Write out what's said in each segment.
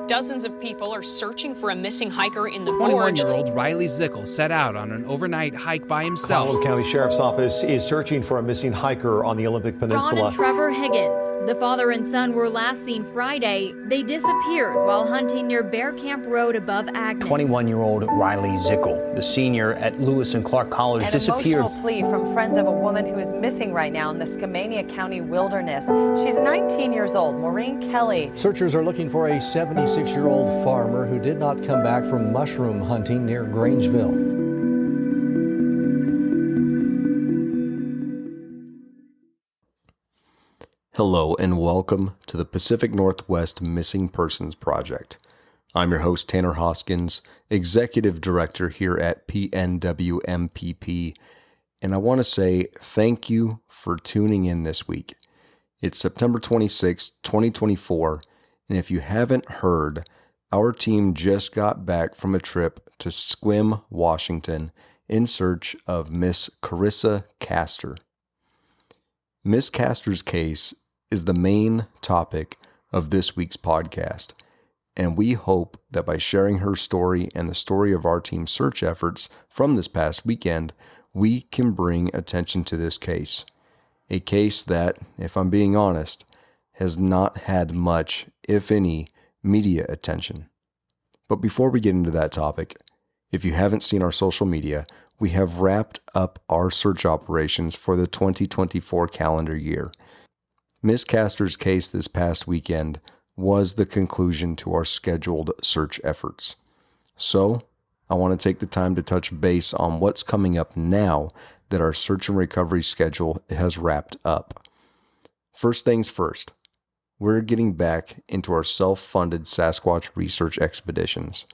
Dozens of people are searching for a missing hiker in the gorge. 21-year-old Riley Zickel set out on an overnight hike by himself. Clallam County Sheriff's Office is searching for a missing hiker on the Olympic Peninsula. John and Trevor Higgins, the father and son, were last seen Friday. They disappeared while hunting near Bear Camp Road above Agnes. 21-year-old Riley Zickel, the senior at Lewis and Clark College, disappeared. An emotional plea from friends of a woman who is missing right now in the Skamania County wilderness. She's 19 years old, Maureen Kelly. Searchers are looking for a 76-year-old farmer who did not come back from mushroom hunting near Grangeville. Hello and welcome to the Pacific Northwest Missing Persons Project. I'm your host, Tanner Hoskins, Executive Director here at PNWMPP, and I want to say thank you for tuning in this week. It's September 26, 2024, and if you haven't heard, our team just got back from a trip to Sequim, Washington, in search of Miss Charissa Castor. Miss Castor's case is the main topic of this week's podcast, and we hope that by sharing her story and the story of our team's search efforts from this past weekend, we can bring attention to this case. A case that, if I'm being honest, has not had much, if any, media attention. But before we get into that topic, if you haven't seen our social media, we have wrapped up our search operations for the 2024 calendar year. Miss Castor's case this past weekend was the conclusion to our scheduled search efforts. So, I want to take the time to touch base on what's coming up now that our search and recovery schedule has wrapped up. First things first, we're getting back into our self-funded Sasquatch research expeditions.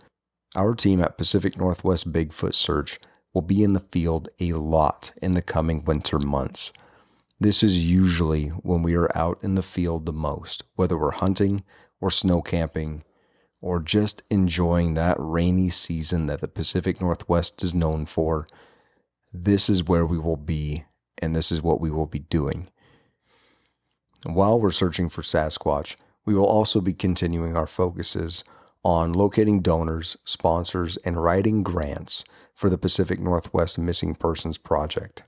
Our team at Pacific Northwest Bigfoot Search will be in the field a lot in the coming winter months. This is usually when we are out in the field the most, whether we're hunting or snow camping, or just enjoying that rainy season that the Pacific Northwest is known for. This is where we will be, and this is what we will be doing. While we're searching for Sasquatch, we will also be continuing our focuses on locating donors, sponsors, and writing grants for the Pacific Northwest Missing Persons Project.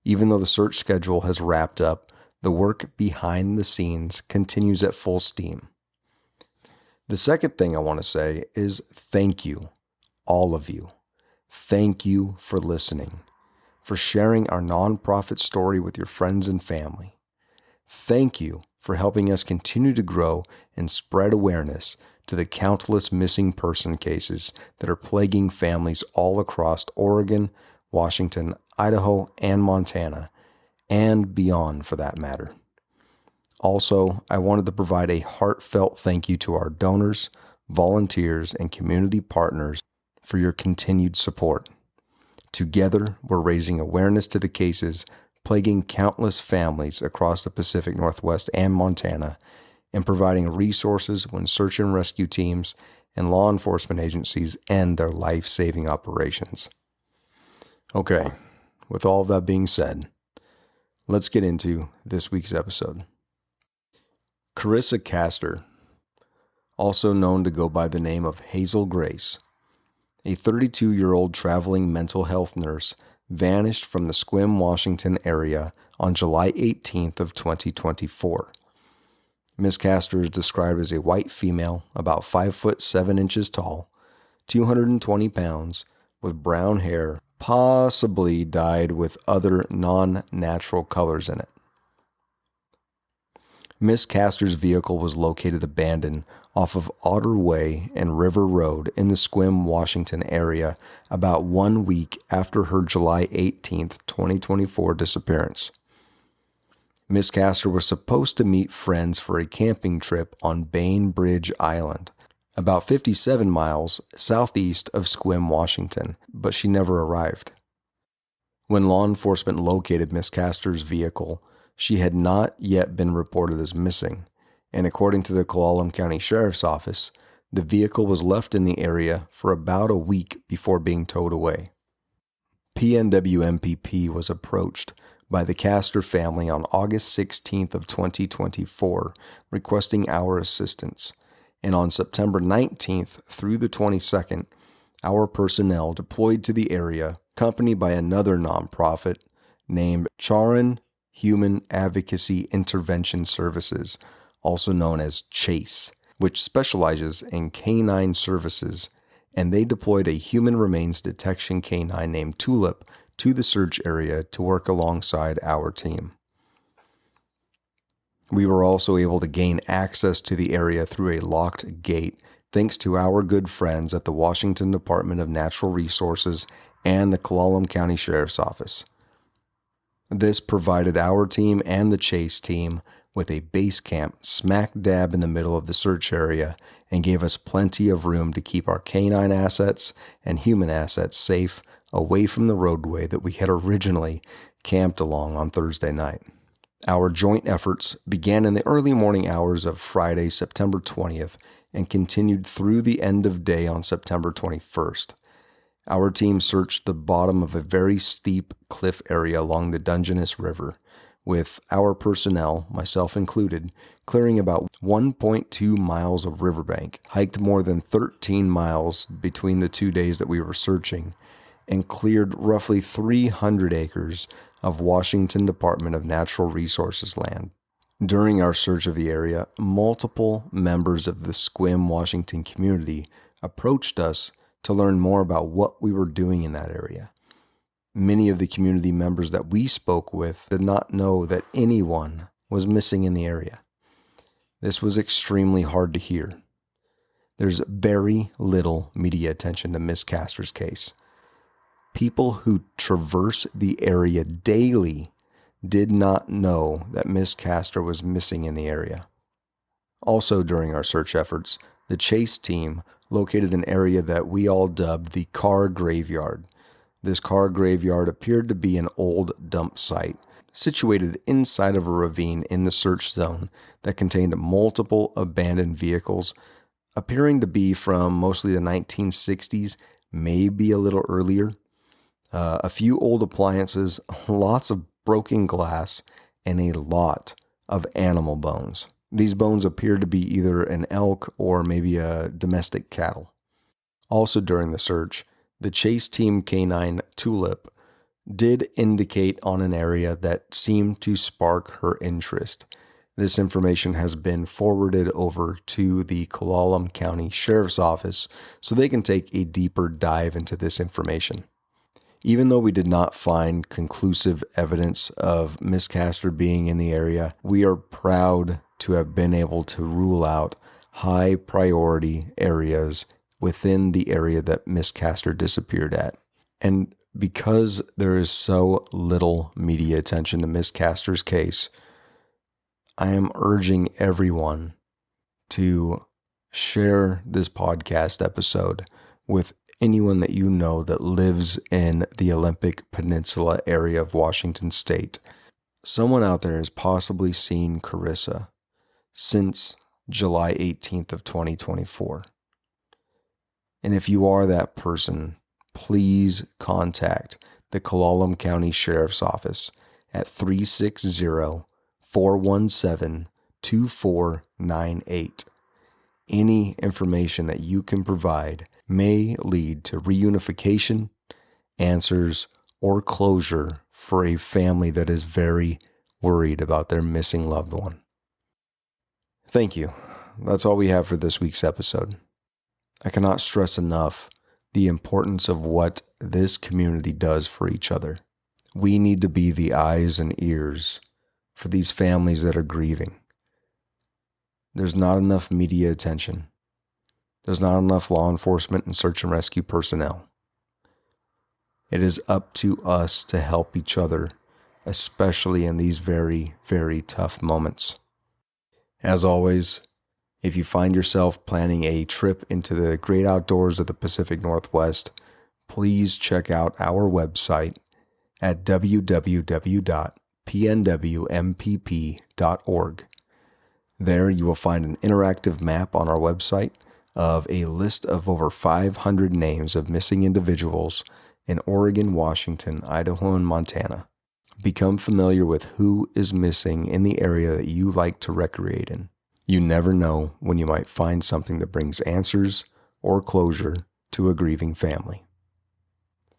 Even though the search schedule has wrapped up, the work behind the scenes continues at full steam. The second thing I want to say is thank you, all of you. Thank you for listening, for sharing our nonprofit story with your friends and family. Thank you for helping us continue to grow and spread awareness to the countless missing person cases that are plaguing families all across Oregon, Washington, Idaho, and Montana, and beyond for that matter. Also, I wanted to provide a heartfelt thank you to our donors, volunteers, and community partners for your continued support. Together, we're raising awareness to the cases plaguing countless families across the Pacific Northwest and Montana, and providing resources when search and rescue teams and law enforcement agencies end their life-saving operations. Okay, with all of that being said, let's get into this week's episode. Charissa Castor, also known to go by the name of Hazel Grace, a 32-year-old traveling mental health nurse, vanished from the Sequim, Washington area on July 18th of 2024. Ms. Castor is described as a white female, about 5 foot 7 inches tall, 220 pounds, with brown hair, possibly dyed with other non-natural colors in it. Miss Castor's vehicle was located abandoned off of Otter Way and River Road in the Sequim, Washington area about 1 week after her July 18th, 2024 disappearance. Miss Castor was supposed to meet friends for a camping trip on Bainbridge Island, about 57 miles southeast of Sequim, Washington, but she never arrived. When law enforcement located Miss Castor's vehicle, she had not yet been reported as missing, and according to the Clallam County Sheriff's Office, the vehicle was left in the area for about a week before being towed away. PNWMPP was approached by the Castor family on August 16th of 2024, requesting our assistance, And on September 19th through the 22nd, our personnel deployed to the area, accompanied by another nonprofit named Charissa Human Advocacy Intervention Services, also known as CHASE, which specializes in canine services, and they deployed a human remains detection canine named Tulip to the search area to work alongside our team. We were also able to gain access to the area through a locked gate thanks to our good friends at the Washington Department of Natural Resources and the Clallam County Sheriff's Office. This provided our team and the chase team with a base camp smack dab in the middle of the search area and gave us plenty of room to keep our canine assets and human assets safe away from the roadway that we had originally camped along on Thursday night. Our joint efforts began in the early morning hours of Friday, September 20th, and continued through the end of day on September 21st. Our team searched the bottom of a very steep cliff area along the Dungeness River, with our personnel, myself included, clearing about 1.2 miles of riverbank, hiked more than 13 miles between the 2 days that we were searching, and cleared roughly 300 acres of Washington Department of Natural Resources land. During our search of the area, multiple members of the Sequim, Washington community approached us to learn more about what we were doing in that area. Many of the community members that we spoke with did not know that anyone was missing in the area. This was extremely hard to hear. There's very little media attention to Miss Castor's case. People who traverse the area daily did not know that Miss Castor was missing in the area. Also during our search efforts, the chase team located an area that we all dubbed the car graveyard. This car graveyard appeared to be an old dump site situated inside of a ravine in the search zone that contained multiple abandoned vehicles, appearing to be from mostly the 1960s, maybe a little earlier. A few old appliances, lots of broken glass, and a lot of animal bones. These bones appeared to be either an elk or maybe a domestic cattle. Also during the search, the chase team canine Tulip did indicate on an area that seemed to spark her interest. This information has been forwarded over to the Clallam County Sheriff's Office so they can take a deeper dive into this information. Even though we did not find conclusive evidence of Miss Castor being in the area, we are proud to have been able to rule out high priority areas within the area that Miss Castor disappeared at. And because there is so little media attention to Miss Castor's case, I am urging everyone to share this podcast episode with anyone that you know that lives in the Olympic Peninsula area of Washington State. Someone out there has possibly seen Charissa since July 18th of 2024. And if you are that person, please contact the Clallam County Sheriff's Office at 360-417-2498. Any information that you can provide may lead to reunification, answers, or closure for a family that is very worried about their missing loved one. Thank you. That's all we have for this week's episode. I cannot stress enough the importance of what this community does for each other. We need to be the eyes and ears for these families that are grieving. There's not enough media attention. There's not enough law enforcement and search and rescue personnel. It is up to us to help each other, especially in these very, very tough moments. As always, if you find yourself planning a trip into the great outdoors of the Pacific Northwest, please check out our website at www.pnwmpp.org. There you will find an interactive map on our website of a list of over 500 names of missing individuals in Oregon, Washington, Idaho, and Montana. Become familiar with who is missing in the area that you like to recreate in. You never know when you might find something that brings answers or closure to a grieving family.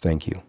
Thank you.